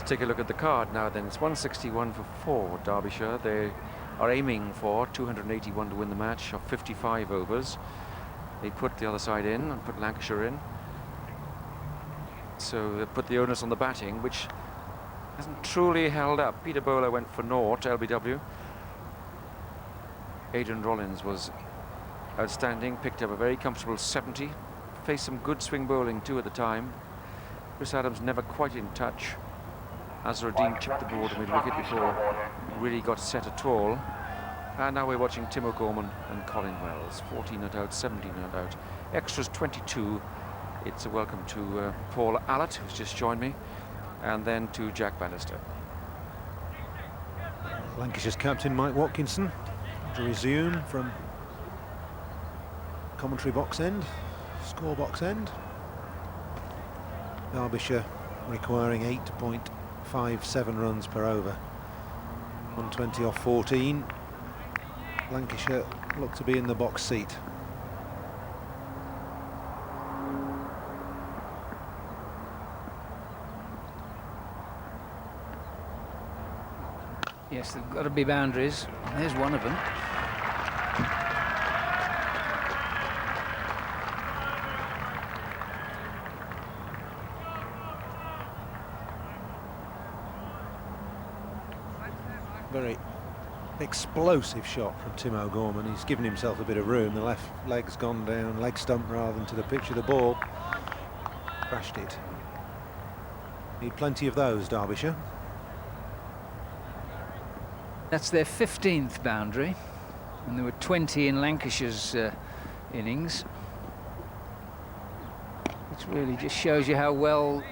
take a look at the card now then. It's 161 for 4, Derbyshire. They are aiming for 281 to win the match of 55 overs. They put the other side in and put Lancashire in. So they put the onus on the batting, which hasn't truly held up. Peter Bowler went for naught, LBW. Adrian Rollins was outstanding, picked up a very comfortable 70. Faced some good swing bowling too at the time. Chris Adams never quite in touch. Azharuddin chipped the ball to mid-wicket before he really got set at all. And now we're watching Tim O'Gorman and Colin Wells. 14 not out, 17 not out. Extras 22. It's a welcome to Paul Allott, who's just joined me, and then to Jack Bannister. Lancashire's captain Mike Watkinson to resume from commentary box end, score box end. Derbyshire requiring 8.57 runs per over. 120 off 14. Lancashire look to be in the box seat. Yes, there've got to be boundaries. There's one of them. Very explosive shot from Tim O'Gorman. He's given himself a bit of room. The left leg's gone down, leg stump rather than to the pitch of the ball. Crashed it. Need plenty of those, Derbyshire. That's their 15th boundary, and there were 20 in Lancashire's innings, which really just shows you how well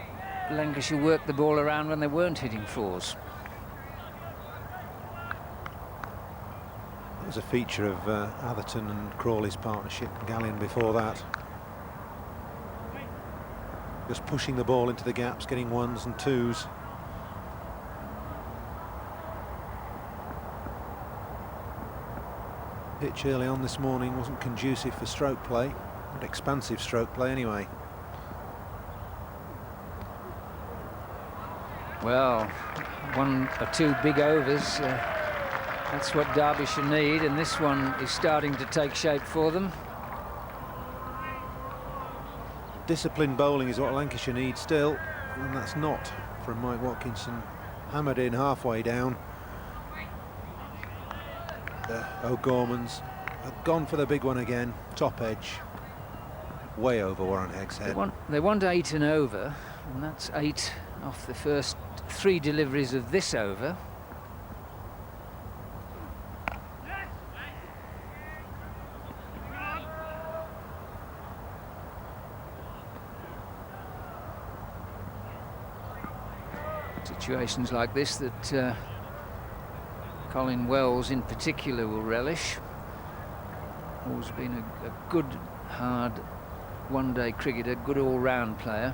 Lancashire worked the ball around when they weren't hitting fours. That was a feature of Atherton and Crawley's partnership, Gallion before that. Just pushing the ball into the gaps, getting ones and twos. Pitch early on this morning wasn't conducive for stroke play, but expansive stroke play anyway. Well, 1 or 2 big overs, that's what Derbyshire need, and this one is starting to take shape for them. Disciplined bowling is what Lancashire needs still, and that's not from Mike Watkinson. Hammered in halfway down. O'Gorman's have gone for the big one again, top edge, way over Warren Hegg's head. They want 8 and over, and that's 8 off the first 3 deliveries of this over. Situations like this that Colin Wells in particular will relish. Always been a good, hard one-day cricketer, good all-round player.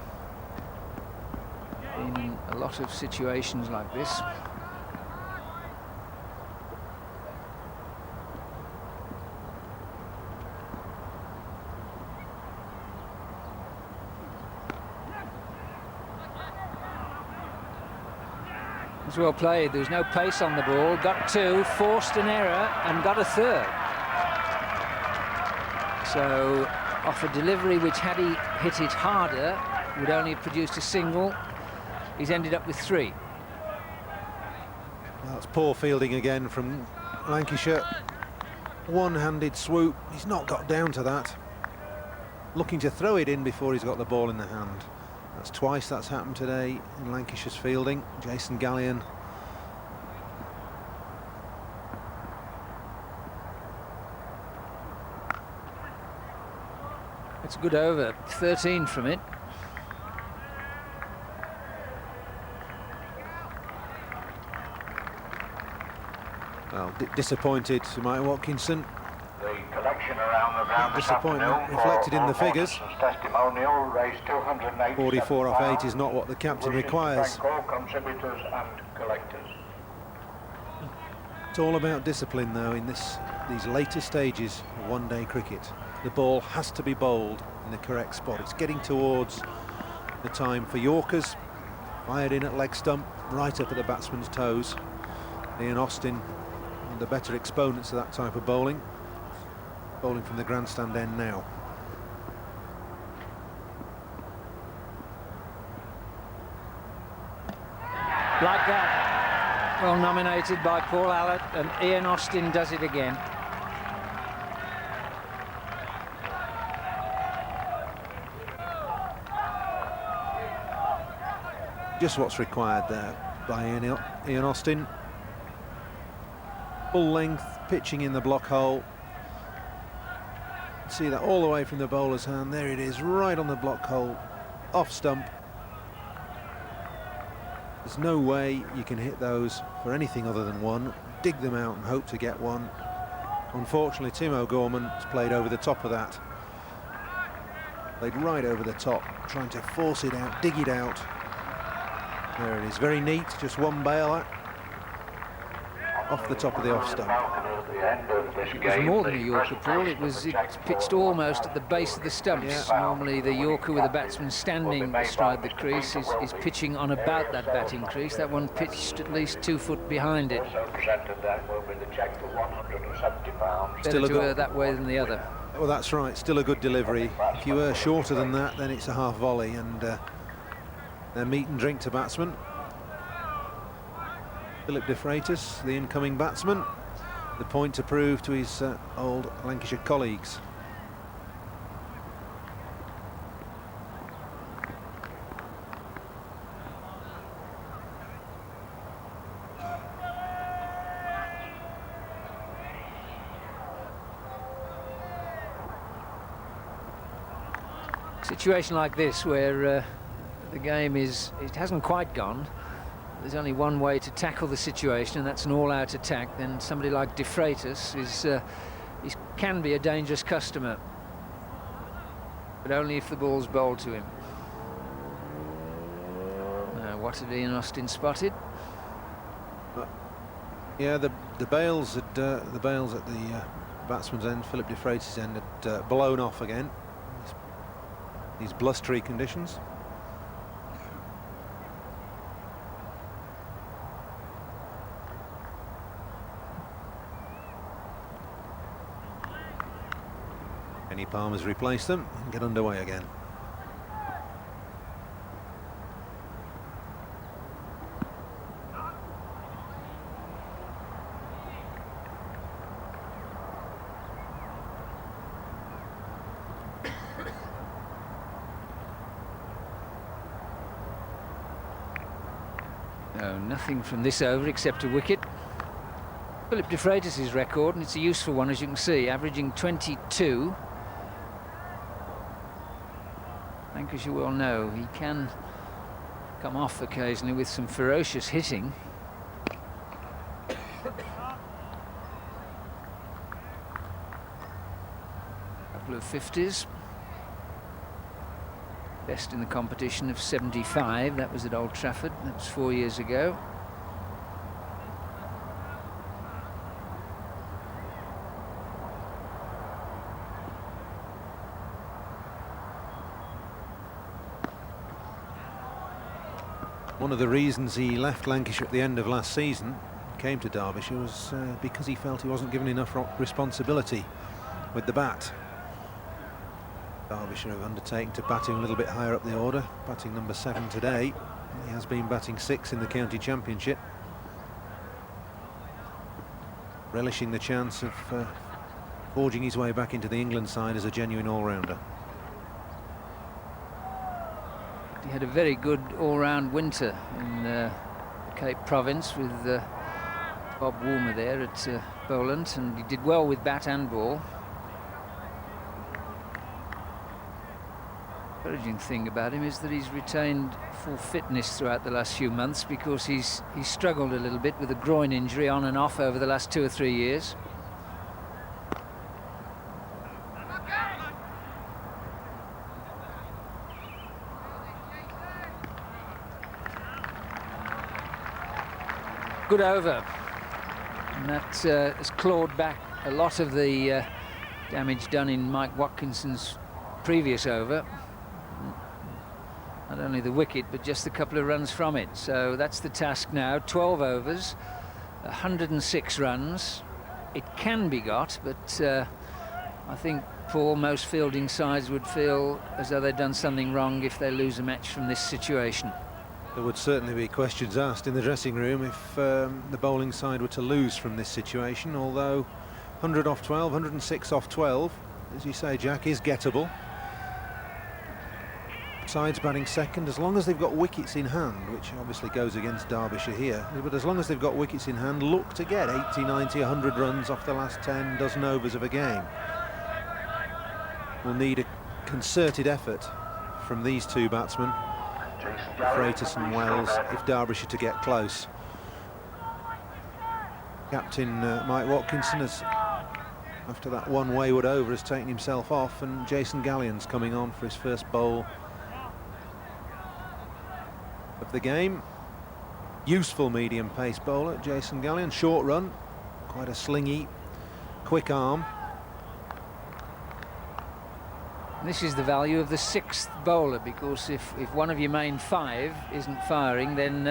Been in a lot of situations like this. It was well played. There was no pace on the ball. Got 2, forced an error, and got a 3rd. So, off a delivery which, had he hit it harder, would only have produced a single, he's ended up with 3. Well, it's poor fielding again from Lancashire. One-handed swoop. He's not got down to that. Looking to throw it in before he's got the ball in the hand. That's twice that's happened today in Lancashire's fielding. Jason Gallion. It's a good over, 13 from it. Well, disappointed to Mike Watkinson. The collection around the ground this Disappointment afternoon reflected in the figures. Testimonial raised 44 off 8 is not what the captain requires. All contributors and collectors. It's all about discipline, though, in these later stages of one-day cricket. The ball has to be bowled in the correct spot. It's getting towards the time for Yorkers, Fired in at leg stump, right up at the batsman's toes. Ian Austin, one of the better exponents of that type of bowling. Bowling from the grandstand end now. Like that. Well nominated by Paul Allott, and Ian Austin does it again. Just what's required there by Ian Austin. Full length, pitching in the block hole. See that all the way from the bowler's hand. There it is, right on the block hole, off stump. There's no way you can hit those for anything other than one. Dig them out and hope to get one. Unfortunately, Tim O'Gorman has played over the top of that. Played right over the top, trying to force it out, dig it out. There it is, very neat, just one bailer off the top of the off stump. It was more than a Yorker, Paul. It's pitched almost at the base of the stumps. Yeah. Normally the Yorker with the batsman standing astride the crease is pitching on about that batting crease. That one pitched at least 2 foot behind it. Also presented then will be the cheque for £170. Better to err that way than the other. Well, that's right, still a good delivery. If you were shorter than that, then it's a half volley, and they're meat and drink to batsmen. Philip de Freitas, the incoming batsman, the point to prove to his old Lancashire colleagues. Situation like this where the game it hasn't quite gone. There's only one way to tackle the situation, and that's an all-out attack. Then somebody like de Freitas can be a dangerous customer, but only if the ball's bowled to him. Now, what had Ian Austin spotted? Yeah, the bails at the batsman's end, Philip de Freitas' end, had blown off again. These blustery conditions. Kenny Palmer's replaced them and get underway again. No, nothing from this over except a wicket. Philip de Freitas' record, and it's a useful one, as you can see, averaging 22. Lancashire will know he can come off occasionally with some ferocious hitting. Couple of 50s. Best in the competition of 75. That was at Old Trafford. That was 4 years ago. One of the reasons he left Lancashire at the end of last season, came to Derbyshire, was because he felt he wasn't given enough responsibility with the bat. Derbyshire have undertaken to bat him a little bit higher up the order, batting number 7 today. He has been batting 6 in the county championship, relishing the chance of forging his way back into the England side as a genuine all-rounder. He had a very good all-round winter in the Cape Province with Bob Woolmer there at Boland, and he did well with bat and ball. The encouraging thing about him is that he's retained full fitness throughout the last few months, because he's struggled a little bit with a groin injury on and off over the last 2 or 3 years. Good over, and that has clawed back a lot of the damage done in Mike Watkinson's previous over. not only the wicket but just a couple of runs from it. So that's the task now. 12 overs, 106 runs. It can be got, but I think, Paul, most fielding sides would feel as though they'd done something wrong if they lose a match from this situation. There would certainly be questions asked in the dressing room if the bowling side were to lose from this situation, although 100 off 12, 106 off 12, as you say, Jack, is gettable. Sides batting second, as long as they've got wickets in hand, which obviously goes against Derbyshire here, but as long as they've got wickets in hand, look to get 80, 90, 100 runs off the last 10 dozen overs of a game. We'll need a concerted effort from these two batsmen, Freitas and Wells, if Derbyshire to get close. Captain Mike Watkinson has, after that one wayward over, has taken himself off, and Jason Gallion's coming on for his first bowl of the game. Useful medium pace bowler, Jason Gallion. Short run, quite a slingy, quick arm. This is the value of the sixth bowler, because if one of your main five isn't firing, then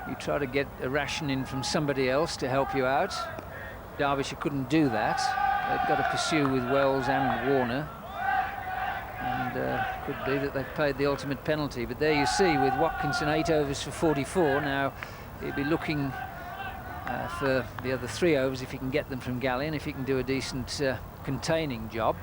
you try to get a ration in from somebody else to help you out. Derbyshire couldn't do that. They've got to pursue with Wells and Warner, and could be that they've paid the ultimate penalty. But there you see, with Watkinson 8 overs for 44, now he'll be looking for the other 3 overs if he can get them from Gallion, if he can do a decent containing job.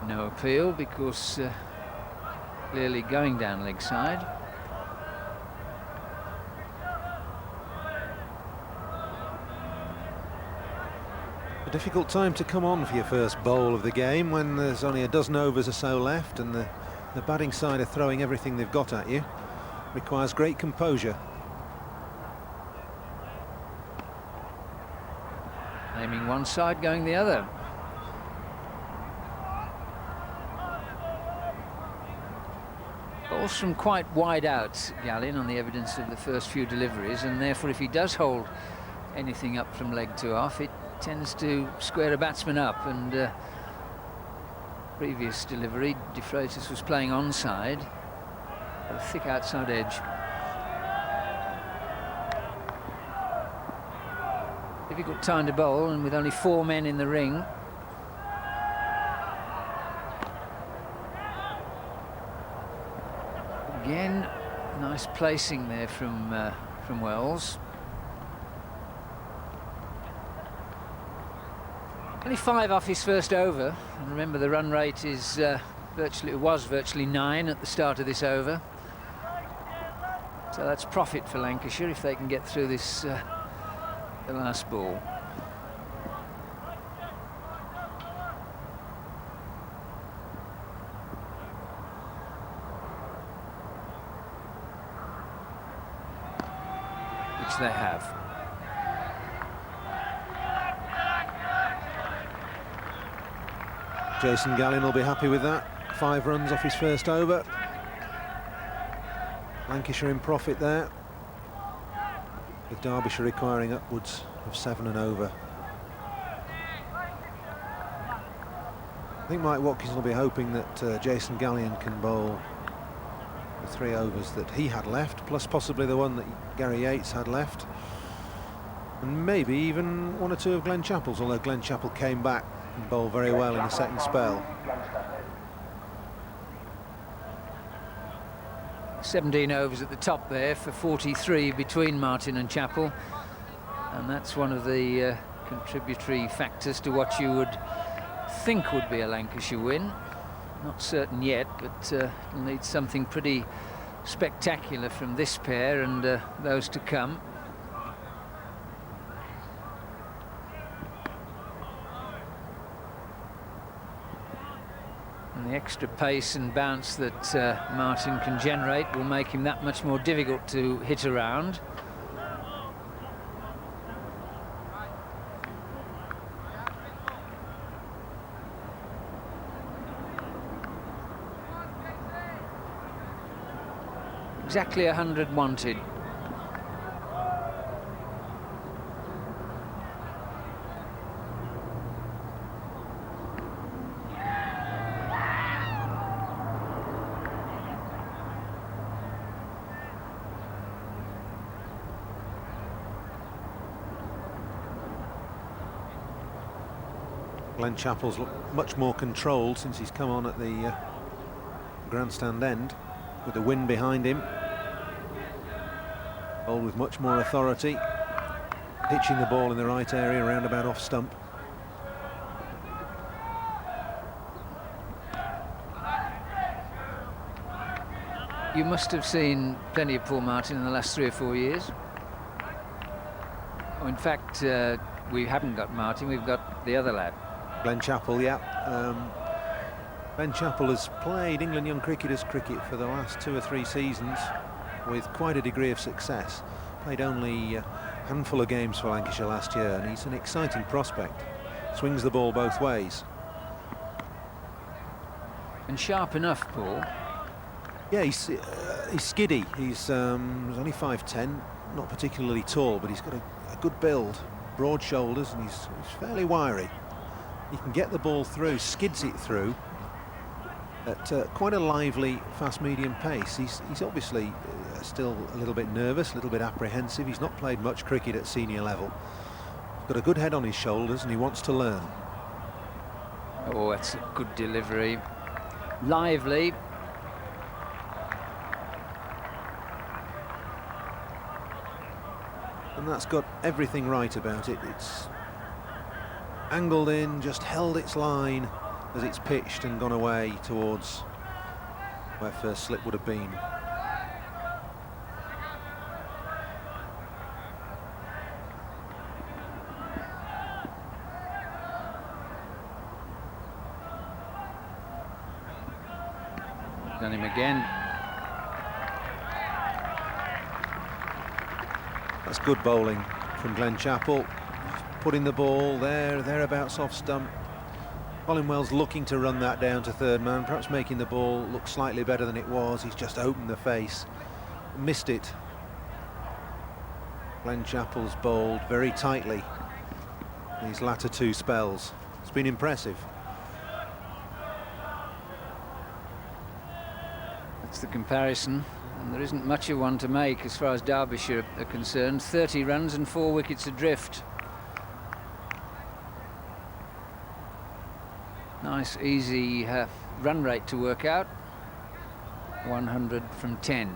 No appeal, because clearly going down leg side. A difficult time to come on for your first bowl of the game when there's only a dozen overs or so left, and the batting side are throwing everything they've got at you. Requires great composure. Aiming one side, going the other. Balls from quite wide out, Gallion, on the evidence of the first few deliveries, and therefore if he does hold anything up from leg 2 off, it tends to square a batsman up. And previous delivery, De Freitas was playing onside, a thick outside edge. Difficult time to bowl, and with only 4 men in the ring. Again, nice placing there from Wells. Only 5 off his first over, and remember the run rate is virtually 9 at the start of this over. So that's profit for Lancashire if they can get through this the last ball. Which they have. Jason Gallion will be happy with that. 5 runs off his first over. Lancashire in profit there, with Derbyshire requiring upwards of 7 and over. I think Mike Watkinson will be hoping that Jason Gallion can bowl the 3 overs that he had left, plus possibly the one that Gary Yates had left, and maybe even 1 or 2 of Glen Chapple's, although Glen Chapple came back and bowled very well in the second spell. 17 overs at the top there for 43 between Martin and Chappell, and that's one of the contributory factors to what you would think would be a Lancashire win. Not certain yet, but it'll need something pretty spectacular from this pair and those to come. And the extra pace and bounce that Martin can generate will make him that much more difficult to hit around. Exactly 100 wanted. Glen Chappell's much more controlled since he's come on at the grandstand end, with the wind behind him. Bowled with much more authority, pitching the ball in the right area, round about off stump. You must have seen plenty of Paul Martin in the last 3 or 4 years. Oh, in fact, we haven't got Martin, we've got the other lad. Glen Chappell, yeah. Glen Chappell has played England young cricketers cricket for the last 2 or 3 seasons with quite a degree of success. Played only a handful of games for Lancashire last year, and he's an exciting prospect. Swings the ball both ways. And sharp enough, Paul. Yeah, he's skiddy. He's only 5'10", not particularly tall, but he's got a good build, broad shoulders, and he's fairly wiry. He can get the ball through, skids it through at quite a lively, fast medium pace. He's obviously still a little bit nervous, a little bit apprehensive. He's not played much cricket at senior level. Got a good head on his shoulders, and he wants to learn. Oh, that's a good delivery. Lively. And that's got everything right about it. It's angled in, just held its line as it's pitched and gone away towards where first slip would have been. Done him again. That's good bowling from Glen Chappell. Putting the ball thereabouts off stump. Colin Wells looking to run that down to third man, perhaps making the ball look slightly better than it was. He's just opened the face, missed it. Glen Chappell's bowled very tightly these latter 2 spells. It's been impressive. That's the comparison, and there isn't much of one to make as far as Derbyshire are concerned. 30 runs and 4 wickets adrift. Nice, easy run rate to work out. 100 from 10.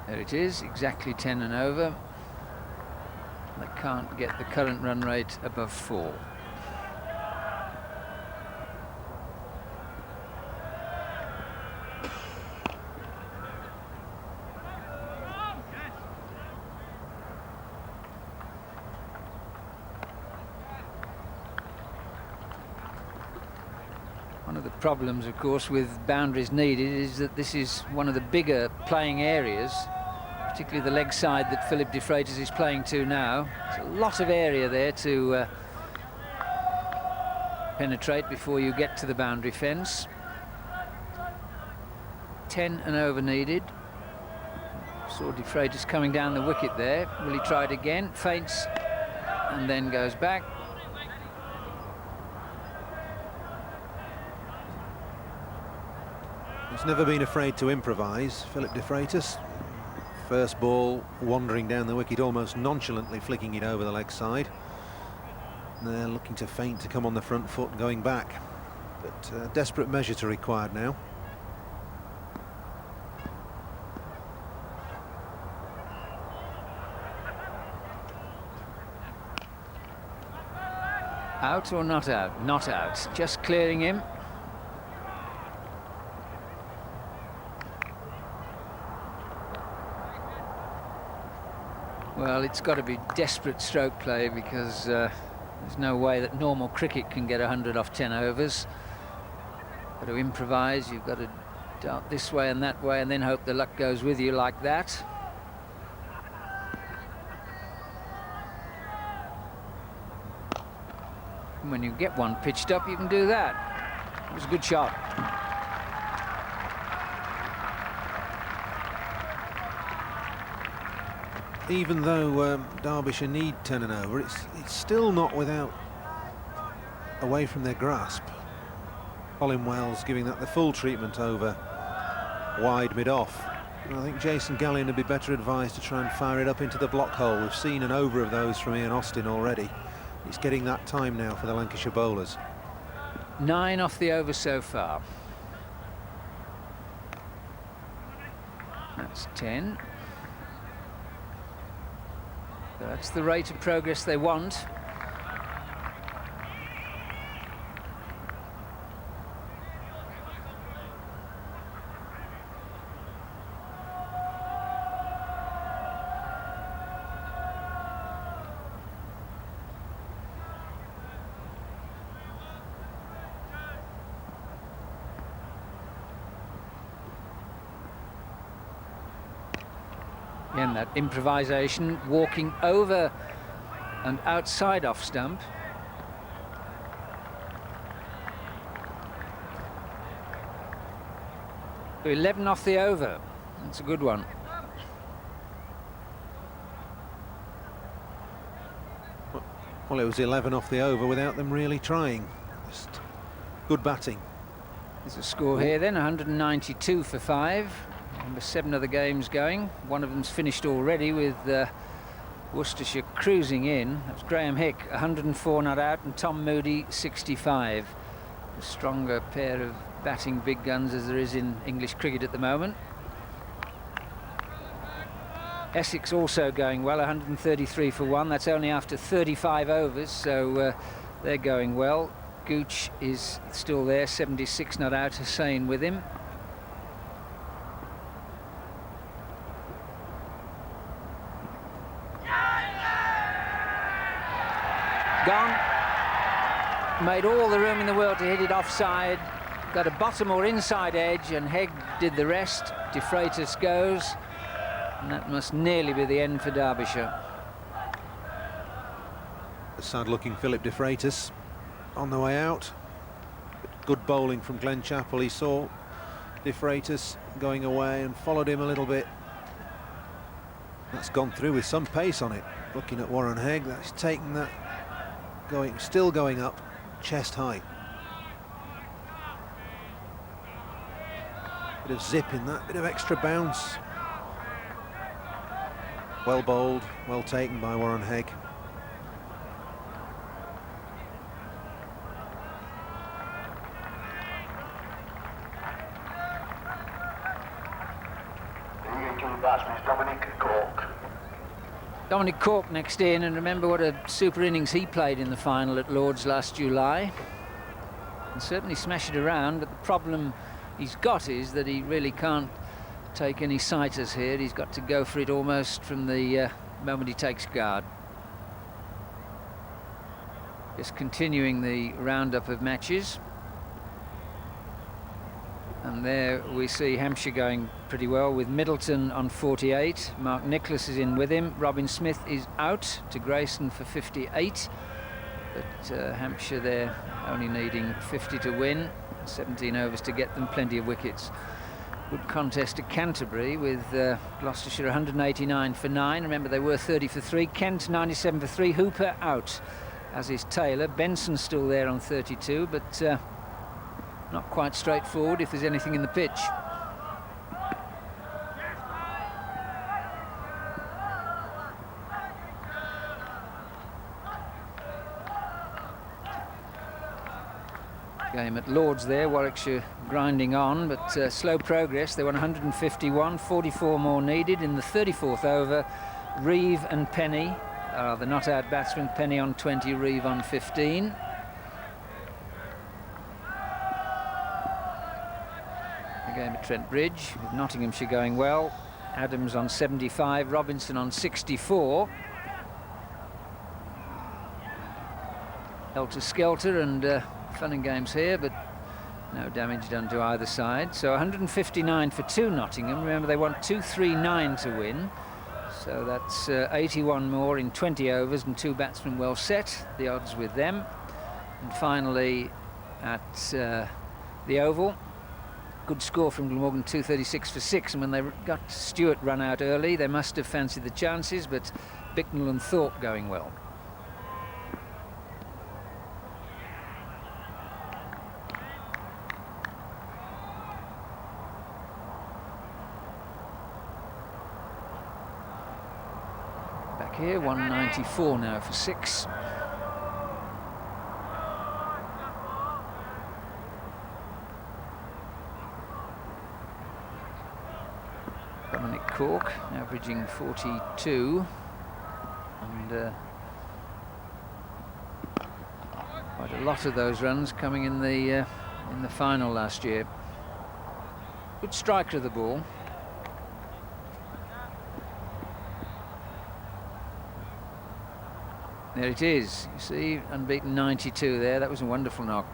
There it is, exactly 10 and over. They can't get the current run rate above 4. One of the problems, of course, with boundaries needed is that this is one of the bigger playing areas, particularly the leg side that Philip de Freitas is playing to now. There's a lot of area there to penetrate before you get to the boundary fence. 10 and over needed. Saw de Freitas coming down the wicket there. Will he try it again? Feints and then goes back. He's never been afraid to improvise, Philip de Freitas. First ball wandering down the wicket, almost nonchalantly flicking it over the leg side. And they're looking to feint to come on the front foot going back. But desperate measure to required now. Out or not out? Not out. Just clearing him. Well, it's got to be desperate stroke play, because there's no way that normal cricket can get 100 off 10 overs. Got to improvise. You've got to dart this way and that way, and then hope the luck goes with you like that. And when you get one pitched up, you can do that. It was a good shot. Even though Derbyshire need 10 and over, it's still not without away from their grasp. Colin Wells giving that the full treatment over wide mid-off. And I think Jason Gallion would be better advised to try and fire it up into the block hole. We've seen an over of those from Ian Austin already. He's getting that time now for the Lancashire bowlers. 9 off the over so far. That's 10. That's the rate of progress they want. Again, that improvisation, walking over and outside off stump. So 11 off the over. That's a good one. Well, it was 11 off the over without them really trying. Just good batting. There's a score here then, 192 for 5. Number 7 of the game's going. One of them's finished already with Worcestershire cruising in. That's Graham Hick, 104 not out, and Tom Moody, 65. A stronger pair of batting big guns as there is in English cricket at the moment. Essex also going well, 133 for 1. That's only after 35 overs, so they're going well. Gooch is still there, 76 not out, Hussain with him. Gone. Made all the room in the world to hit it offside. Got a bottom or inside edge, and Hegg did the rest. De Freitas goes, and that must nearly be the end for Derbyshire. A sad-looking Philip De Freitas on the way out. Good bowling from Glen Chapple. He saw De Freitas going away and followed him a little bit. That's gone through with some pace on it. Looking at Warren Hegg, that's taken that. Still going up, chest high. Bit of zip in that, bit of extra bounce. Well bowled, well taken by Warren Hegg. Dominic Cork next in, and remember what a super innings he played in the final at Lord's last July. And certainly smash it around, but the problem he's got is that he really can't take any sighters here. He's got to go for it almost from the moment he takes guard. Just continuing the roundup of matches. And there we see Hampshire going pretty well with Middleton on 48. Mark Nicholas is in with him. Robin Smith is out to Grayson for 58. But Hampshire there only needing 50 to win. 17 overs to get them, plenty of wickets. Good contest at Canterbury with Gloucestershire 189 for 9. Remember, they were 30 for 3. Kent 97 for 3. Hooper out, as is Taylor. Benson still there on 32, but not quite straightforward if there's anything in the pitch. Game at Lord's there, Warwickshire grinding on, but slow progress. They won 151, 44 more needed in the 34th over. Reeve and Penny are the not out batsmen. Penny on 20, Reeve on 15. The game at Trent Bridge with Nottinghamshire going well. Adams on 75, Robinson on 64. Helter-skelter and fun and games here, but no damage done to either side. So 159 for 2 Nottingham. Remember, they want 239 to win. So that's 81 more in 20 overs and 2 batsmen well set. The odds with them. And finally, at the Oval, good score from Glamorgan, 236 for 6. And when they got Stewart run out early, they must have fancied the chances, but Bicknell and Thorpe going well. Back here, 194 now for 6. Cork averaging 42, and quite a lot of those runs coming in the final last year. Good striker of the ball. There it is. You see, unbeaten 92 there. That was a wonderful knock.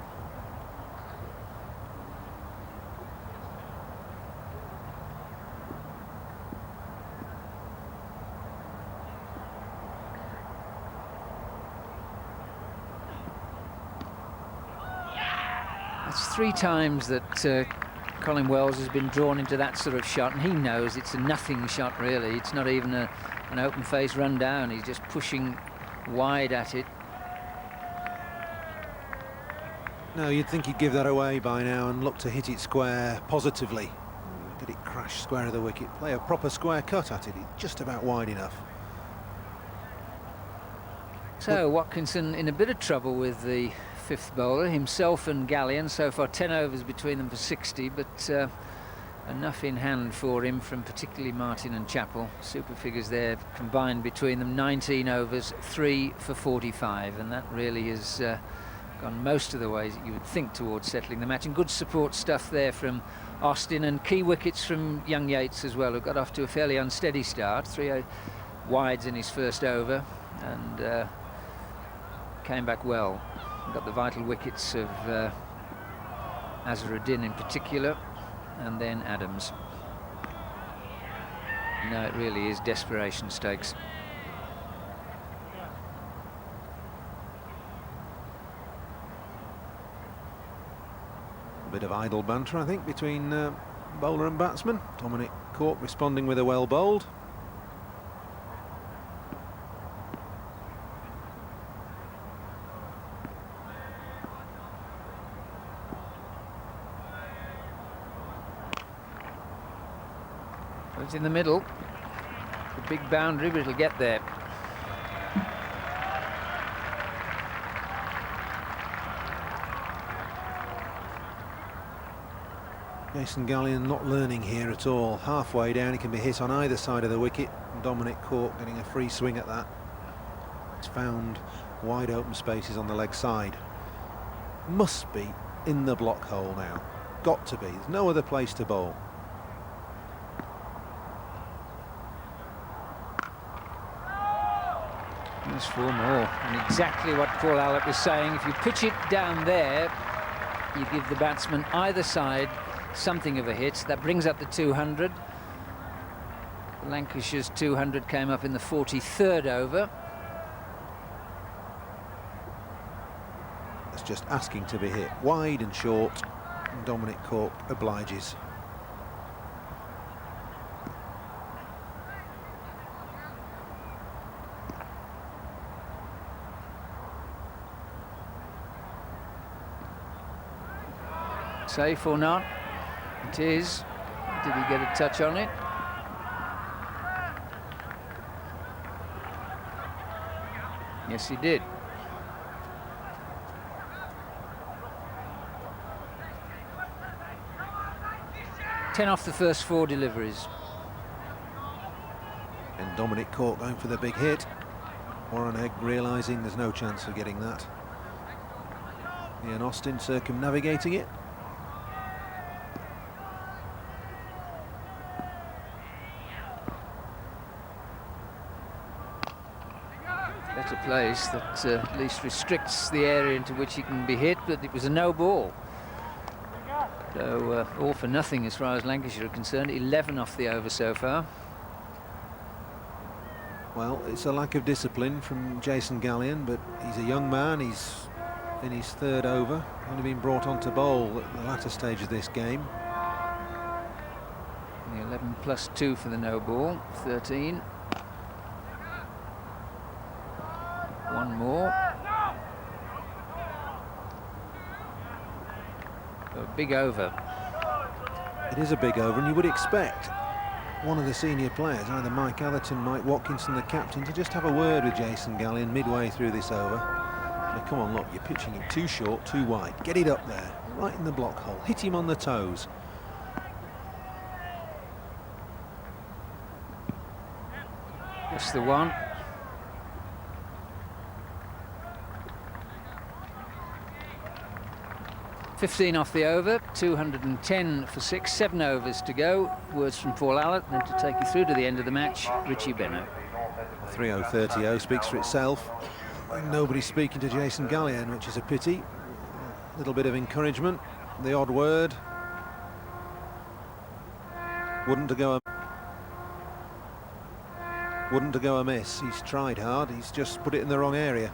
That's 3 times that Colin Wells has been drawn into that sort of shot, and he knows it's a nothing shot really. It's not even an open face run down. He's just pushing wide at it. No, you'd think he'd give that away by now and look to hit it square positively. Did it crash square of the wicket? Play a proper square cut at it. It's just about wide enough. So Watkinson in a bit of trouble with the 5th bowler, himself and Gallion. So far 10 overs between them for 60, but enough in hand for him from particularly Martin and Chappell. Super figures there combined between them, 19 overs, 3 for 45, and that really has gone most of the ways that you would think towards settling the match. And good support stuff there from Austin, and key wickets from young Yates as well, who got off to a fairly unsteady start. 3 wides in his first over, and came back well. Got the vital wickets of Azharuddin in particular, and then Adams. No, it really is desperation stakes. A bit of idle banter, I think, between bowler and batsman. Dominic Cork responding with a well bowled. It's in the middle. A big boundary, but it'll get there. Jason Gallion not learning here at all. Halfway down, he can be hit on either side of the wicket. And Dominic Cork getting a free swing at that. It's found wide open spaces on the leg side. Must be in the block hole now. Got to be. There's no other place to bowl. There's 4 more, and exactly what Paul Allott was saying. If you pitch it down there, you give the batsman either side something of a hit. That brings up the 200. Lancashire's 200 came up in the 43rd over. It's just asking to be hit wide and short, and Dominic Cork obliges. Safe or not? It is. Did he get a touch on it? Yes, he did. Ten off the first 4 deliveries. And Dominic Cork going for the big hit. Warren Egg realising there's no chance of getting that. Ian Austin circumnavigating it. to place that at least restricts the area into which he can be hit, but it was a no ball. So all for nothing as far as Lancashire are concerned. 11 off the over so far. Well, it's a lack of discipline from Jason Gallion, but he's a young man. He's in his third over, only been brought on to bowl at the latter stage of this game. The 11 plus 2 for the no ball, 13. One more. A big over. It is a big over, and you would expect one of the senior players, either Mike Atherton, Mike Watkinson, the captain, to just have a word with Jason Gallion midway through this over. Now, come on, look, you're pitching it too short, too wide. Get it up there, right in the block hole. Hit him on the toes. Just the one. $15 off the over, 210 for 6, 7 overs to go. Words from Paul Allott, then to take you through to the end of the match, Richie Bennett. 3:30 speaks for itself. Nobody's speaking to Jason Gallion, which is a pity. A little bit of encouragement, the odd word. Wouldn't to go amiss. He's tried hard, he's just put it in the wrong area.